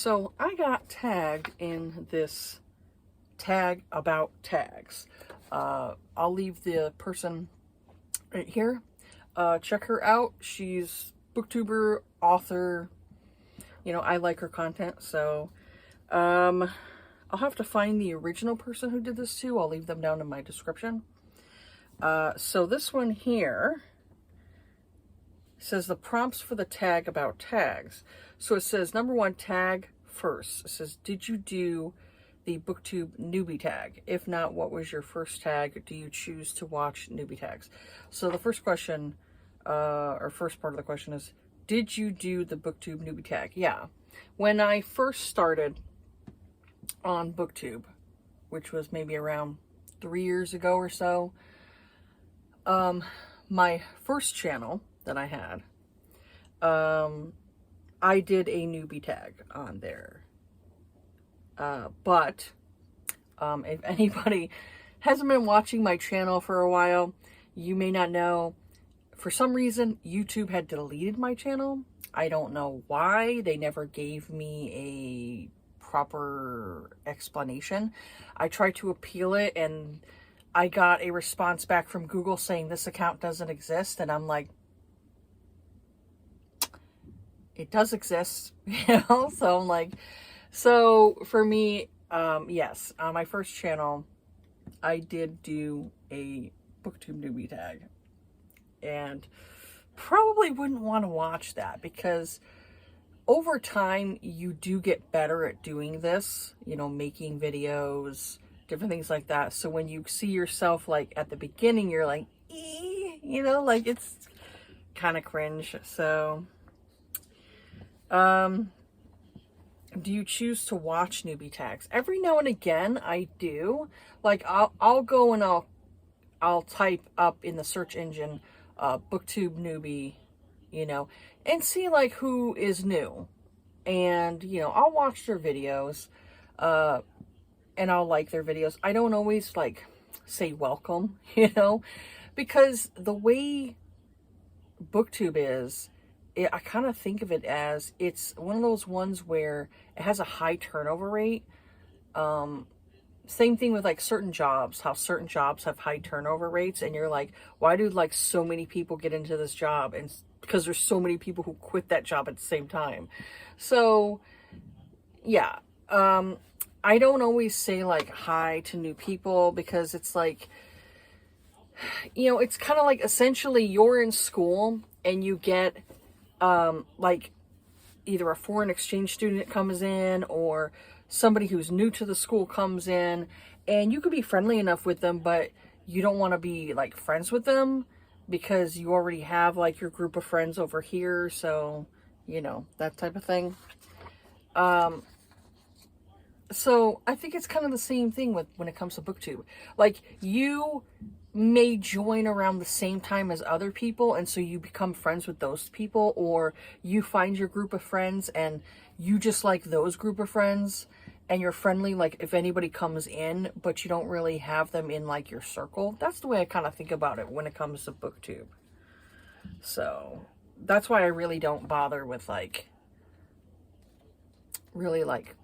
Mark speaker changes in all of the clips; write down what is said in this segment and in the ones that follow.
Speaker 1: So I got tagged in this tag about tags. I'll leave the person right here. Check her out. She's booktuber, author. You know, I like her content, so I'll have to find the original person who did this too. I'll leave them down in my description. So this one here says the prompts for the tag about tags. So it says, number 1, tag first. It says, did you do the booktube newbie tag? If not, what was your first tag? Do you choose to watch newbie tags? So the first question, or first part of the question is, did you do the booktube newbie tag? Yeah. When I first started on booktube, which was maybe around 3 years ago or so, my first channel that I had, I did a newbie tag on there. But if anybody hasn't been watching my channel for a while, you may not know, for some reason, YouTube had deleted my channel. I don't know why. They never gave me a proper explanation. I tried to appeal it, and I got a response back from Google saying this account doesn't exist, and I'm like, it does exist, you know? So I'm like, so for me, yes, on my first channel, I did do a booktube newbie tag, and probably wouldn't want to watch that, because over time you do get better at doing this, you know, making videos, different things like that. So when you see yourself, like, at the beginning, you're like, you know, like, it's kind of cringe. So do you choose to watch newbie tags? Every now and again I do. Like, I'll go and I'll type up in the search engine booktube newbie, you know, and see like who is new, and you know, I'll watch their videos, and I'll like their videos. I don't always like say welcome, you know, because the way booktube is, I kind of think of it as, it's one of those ones where it has a high turnover rate. Same thing with like certain jobs, how certain jobs have high turnover rates, and you're like, why do like so many people get into this job? And because there's so many people who quit that job at the same time. So yeah, I don't always say like hi to new people, because it's like, you know, it's kind of like, essentially you're in school and you get like either a foreign exchange student comes in, or somebody who's new to the school comes in, and you could be friendly enough with them, but you don't want to be like friends with them because you already have like your group of friends over here. So, you know, that type of thing. So I think it's kind of the same thing with when it comes to booktube. Like, you may join around the same time as other people, and so you become friends with those people, or you find your group of friends and you just like those group of friends, and you're friendly like if anybody comes in, but you don't really have them in like your circle. That's the way I kind of think about it when it comes to booktube. So that's why I really don't bother with like really like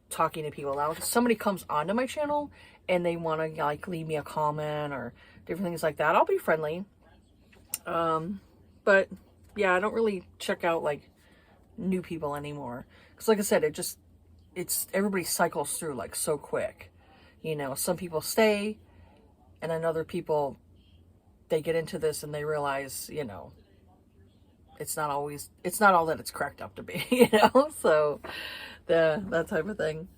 Speaker 1: talking to people. Now if somebody comes onto my channel and they want to like leave me a comment or different things like that, I'll be friendly. But yeah, I don't really check out like new people anymore, because like I said, it's everybody cycles through like so quick, you know. Some people stay, and then other people, they get into this and they realize, you know, it's not all that it's cracked up to be, you know. So that type of thing.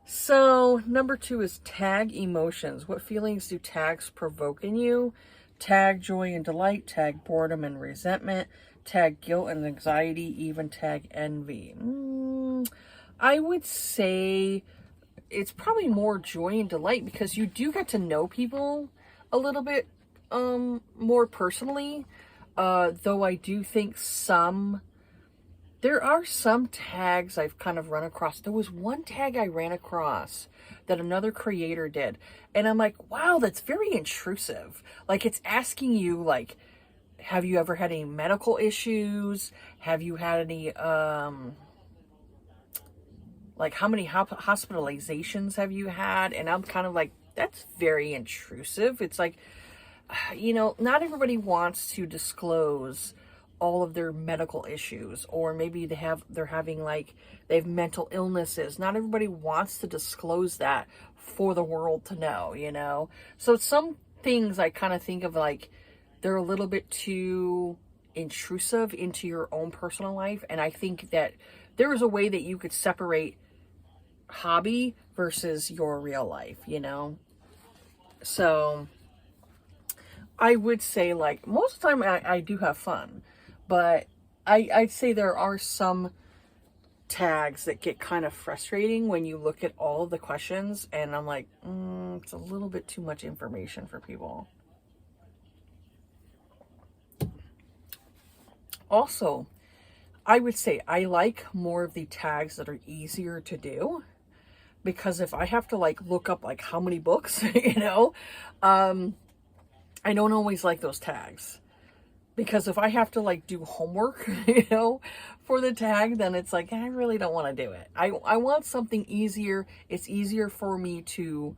Speaker 1: So number 2 is tag emotions. What feelings do tags provoke in you? Tag joy and delight, tag boredom and resentment, tag guilt and anxiety, even tag envy. I would say it's probably more joy and delight, because you do get to know people a little bit more personally. Though I do think there are some tags I've kind of run across. There was one tag I ran across that another creator did, and I'm like, wow, that's very intrusive. Like, it's asking you, like, have you ever had any medical issues? Have you had any, Like, how many hospitalizations have you had? And I'm kind of like, that's very intrusive. It's like, not everybody wants to disclose all of their medical issues, or maybe they have mental illnesses. Not everybody wants to disclose that for the world to know. So some things I kind of think of like they're a little bit too intrusive into your own personal life, and I think that there is a way that you could separate hobby versus your real life, So I would say, like, most of the time I do have fun, but I'd say there are some tags that get kind of frustrating when you look at all of the questions, and I'm like, it's a little bit too much information for people. Also, I would say I like more of the tags that are easier to do, because if I have to like look up like how many books, I don't always like those tags, because if I have to like do homework, for the tag, then it's like, I really don't want to do it. I want something easier. It's easier for me to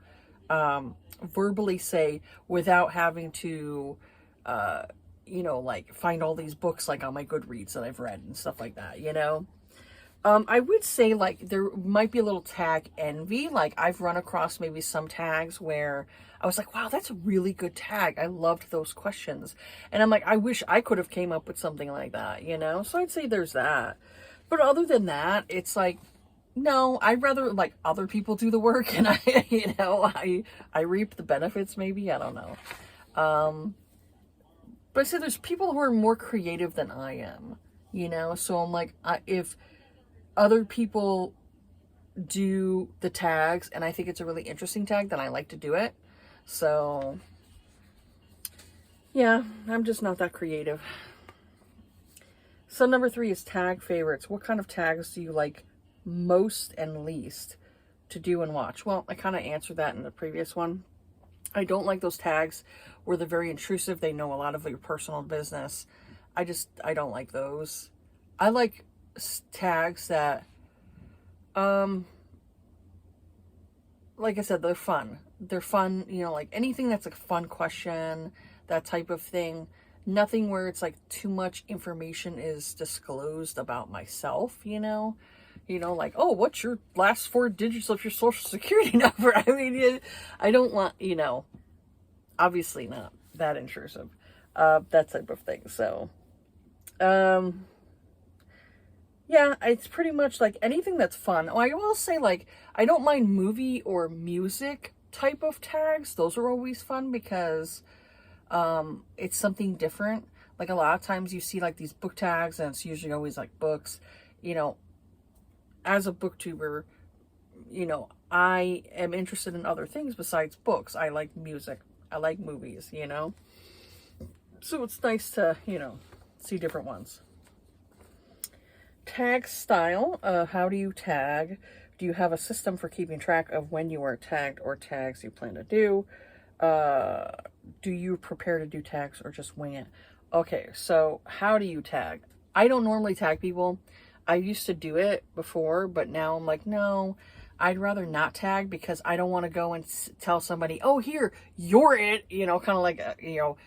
Speaker 1: verbally say without having to, like find all these books like on my Goodreads that I've read and stuff like that, I would say like there might be a little tag envy. Like I've run across maybe some tags where I was like, wow, that's a really good tag. I loved those questions. And I'm like, I wish I could have came up with something like that, So I'd say there's that. But other than that, it's like, no, I'd rather like other people do the work, and I reap the benefits maybe. I don't know. But I say there's people who are more creative than I am, So I'm like, if other people do the tags and I think it's a really interesting tag, then I like to do it. So yeah, I'm just not that creative. So number 3 is tag favorites. What kind of tags do you like most and least to do and watch? Well, I kind of answered that in the previous one. I don't like those tags where they're very intrusive. They know a lot of your personal business. I don't like those. I like tags that, like I said, they're fun. They're fun, like anything that's a fun question, that type of thing. Nothing where it's like too much information is disclosed about myself, like, oh, what's your last 4 digits of your social security number? I mean, I don't want, obviously not that intrusive, that type of thing. So, yeah, it's pretty much like anything that's fun. Oh, I will say, like, I don't mind movie or music type of tags. Those are always fun because it's something different. Like, a lot of times you see like these book tags, and it's usually always like books. As a booktuber, I am interested in other things besides books. I like music. I like movies, So it's nice to, see different ones. Tag style. How do you tag? Do you have a system for keeping track of when you are tagged or tags you plan to do? Do you prepare to do tags or just wing it? Okay, so how do you tag? I don't normally tag people. I used to do it before, but now I'm like, no, I'd rather not tag, because I don't want to go and tell somebody, oh, here, you're it, kind of like,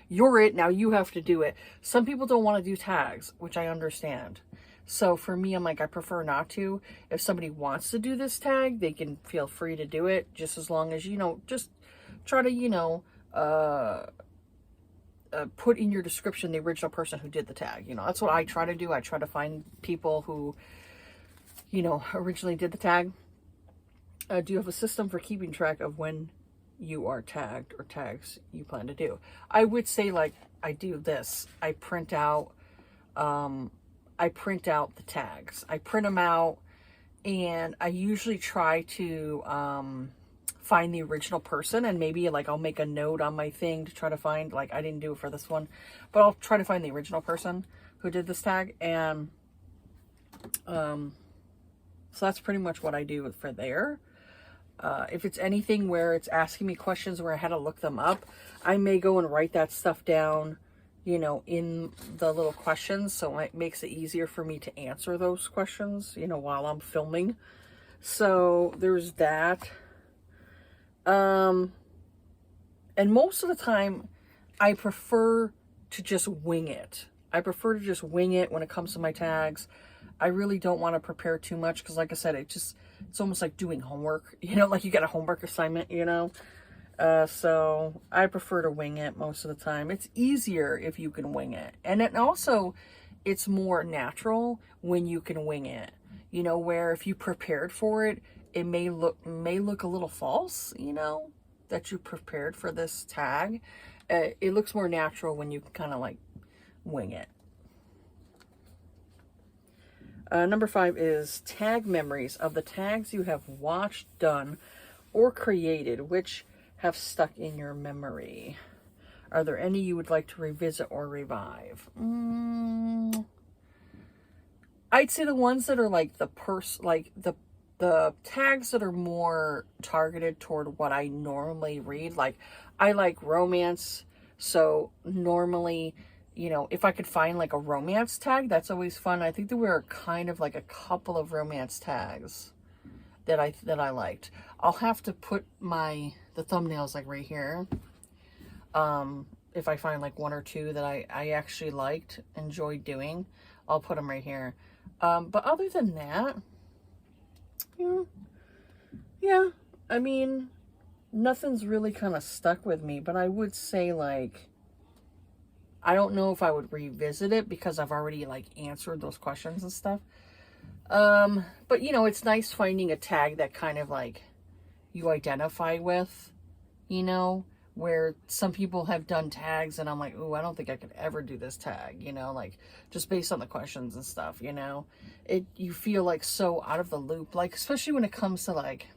Speaker 1: you're it, now you have to do it. Some people don't want to do tags, which I understand. So for me, I'm like, I prefer not to. If somebody wants to do this tag, they can feel free to do it, just as long as, just try to, put in your description the original person who did the tag. That's what I try to do. I try to find people who, originally did the tag. Do you have a system for keeping track of when you are tagged or tags you plan to do? I would say, like, I do this. I print out the tags. I print them out, and I usually try to find the original person, and maybe like I'll make a note on my thing to try to find, like, I didn't do it for this one, but I'll try to find the original person who did this tag. And so that's pretty much what I do for there. If it's anything where it's asking me questions where I had to look them up, I may go and write that stuff down, in the little questions. So it makes it easier for me to answer those questions, while I'm filming. So there's that. And most of the time I prefer to just wing it. I prefer to just wing it when it comes to my tags. I really don't want to prepare too much because, like I said, it's almost like doing homework, you know, like you got a homework assignment, you know. So I prefer to wing it most of the time. It's easier if you can wing it. And then also it's more natural when you can wing it, you know, where if you prepared for it, it may look a little false, you know, that you prepared for this tag. It looks more natural when you kind of like wing it. Number 5 is tag memories of the tags you have watched, done, or created, which have stuck in your memory. Are there any you would like to revisit or revive? I'd say the ones that are like the tags that are more targeted toward what I normally read. Like, I like romance, so normally, you know, if I could find like a romance tag, that's always fun. I think there were kind of like a couple of romance tags that I liked. I'll have to put the thumbnails like right here. If I find like one or two that I actually enjoyed doing, I'll put them right here. But other than that, yeah, I mean, nothing's really kind of stuck with me, but I would say, like, I don't know if I would revisit it because I've already like answered those questions and stuff. But you know, it's nice finding a tag that kind of like you identify with, you know, where some people have done tags and I'm like, ooh, I don't think I could ever do this tag, you know, like just based on the questions and stuff, you know. You feel like so out of the loop, like especially when it comes to like,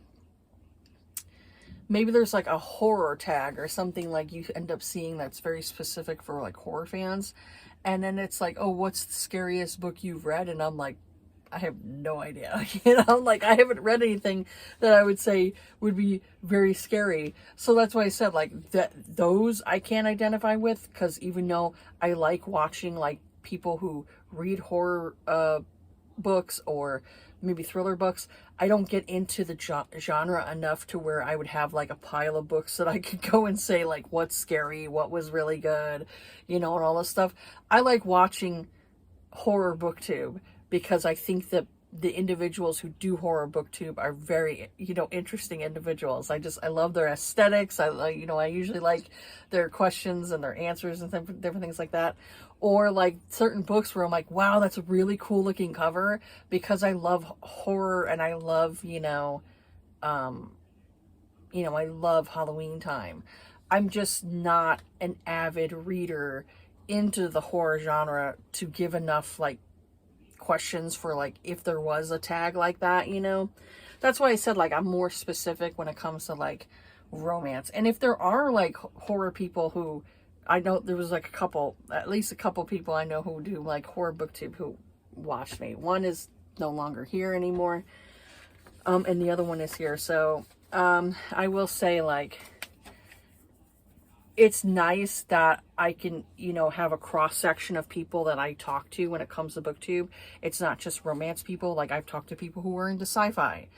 Speaker 1: maybe there's like a horror tag or something like you end up seeing that's very specific for like horror fans. And then it's like, oh, what's the scariest book you've read? And I'm like, I have no idea. You know, like I haven't read anything that I would say would be very scary. So that's why I said like those I can't identify with, because even though I like watching like people who read horror books or maybe thriller books, I don't get into the genre enough to where I would have like a pile of books that I could go and say like what's scary, what was really good, you know, and all this stuff. I like watching horror booktube because I think that the individuals who do horror booktube are very, you know, interesting individuals. I love their aesthetics. I usually like their questions and their answers and different things like that. Or like certain books where I'm like, wow, that's a really cool looking cover, because I love horror and I love, I love Halloween time. I'm just not an avid reader into the horror genre to give enough like questions for like if there was a tag like that, you know. That's why I said like I'm more specific when it comes to like romance. And if there are like horror people who, I know there was like at least a couple people I know who do like horror booktube who watched me. One is no longer here anymore, and the other one is here. So I will say like it's nice that I can, have a cross section of people that I talk to when it comes to booktube. It's not just romance people. Like I've talked to people who are into sci-fi,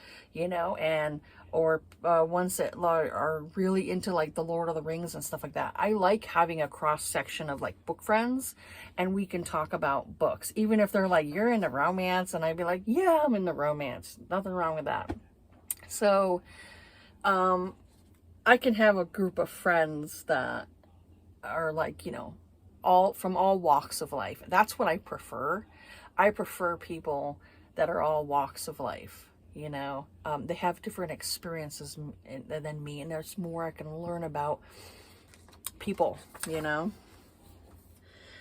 Speaker 1: or ones that are really into like the Lord of the Rings and stuff like that. I like having a cross section of like book friends, and we can talk about books, even if they're like, you're into romance, and I'd be like, yeah, I'm into romance. Nothing wrong with that. So, I can have a group of friends that are like, all from all walks of life. That's what I prefer. I prefer people that are all walks of life, they have different experiences than me, and there's more I can learn about people,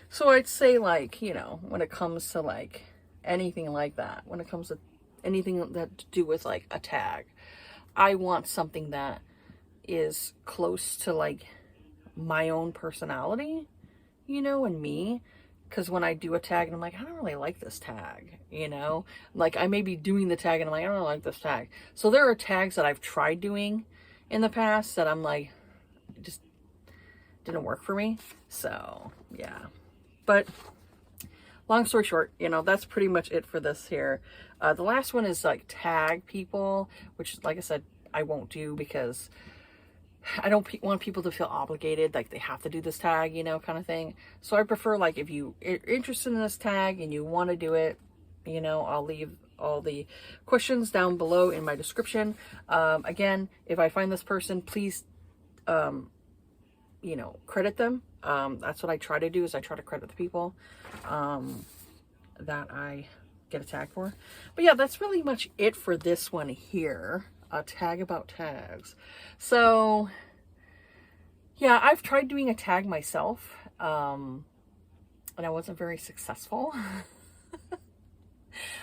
Speaker 1: So I'd say like, when it comes to like anything like that, when it comes to anything that to do with like a tag, I want something that is close to like my own personality, and me. Because when I do a tag and I'm like, I don't really like this tag, like I may be doing the tag and I'm like, I don't like this tag. So there are tags that I've tried doing in the past that I'm like, it just didn't work for me. So yeah, but long story short, you know, that's pretty much it for this here. The last one is like tag people, which, like I said, I won't do because I don't want people to feel obligated, like they have to do this tag, you know, kind of thing. So I prefer, like, if you are interested in this tag and you want to do it, you know, I'll leave all the questions down below in my description. Again, if I find this person, please, you know, credit them. That's what I try to do, is I try to credit the people that I get a tag for. But yeah, that's really much it for this one here. A tag about tags. So yeah, I've tried doing a tag myself, and I wasn't very successful.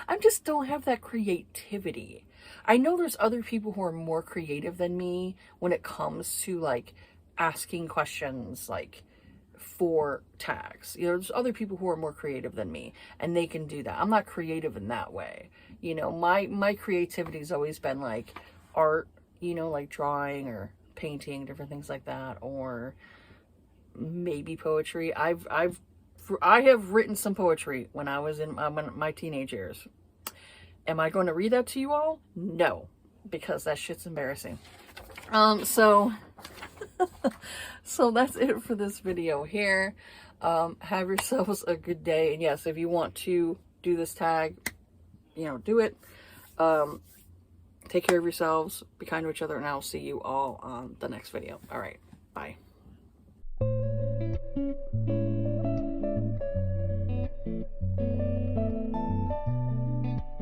Speaker 1: I just don't have that creativity. I know there's other people who are more creative than me when it comes to like asking questions like for tags. You know, there's other people who are more creative than me and they can do that. I'm not creative in that way. You know, my creativity has always been like art, you know, like drawing or painting, different things like that, or maybe poetry. I have written some poetry when I was in my teenage years. Am I going to read that to you all? No, because that shit's embarrassing. So that's it for this video here. Have yourselves a good day. And yes, if you want to do this tag, you know, do it. Take care of yourselves, be kind to each other, and I'll see you all on the next video. All right, bye.